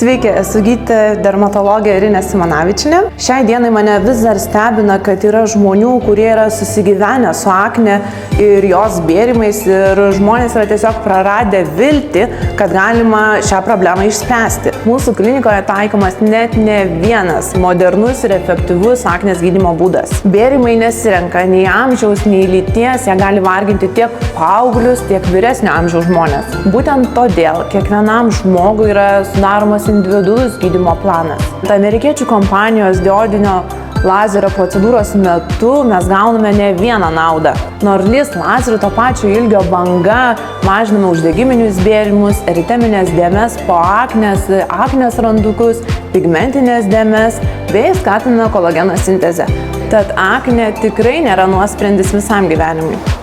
Sveiki, esu gydytoja dermatologė Irinė Simanavičienė. Šiai dienai mane vis dar stebina, kad yra žmonių, kurie yra susigyvenę su akne ir jos bėrimais ir žmonės yra tiesiog praradę viltį, kad galima šią problemą išspręsti. Mūsų klinikoje taikomas net ne vienas modernus ir efektyvus aknės gydymo būdas. Bėrimai nesirenka nei amžiaus, nei lyties, jie gali varginti tiek paauglius, tiek vyresnio amžiaus žmonės. Būtent todėl kiekvienam žmogui yra sudaromas individualus gydymo planas. Amerikiečių kompanijos diodinio lazerio procedūros metu mes gauname ne vieną naudą. Norlis lazerių to pačio ilgio banga mažiname uždegiminius bėrimus, eriteminės dėmes po aknės randukus, pigmentinės dėmes bei skatina kolageno sintezę. Tad aknė tikrai nėra nuosprendis visam gyvenimui.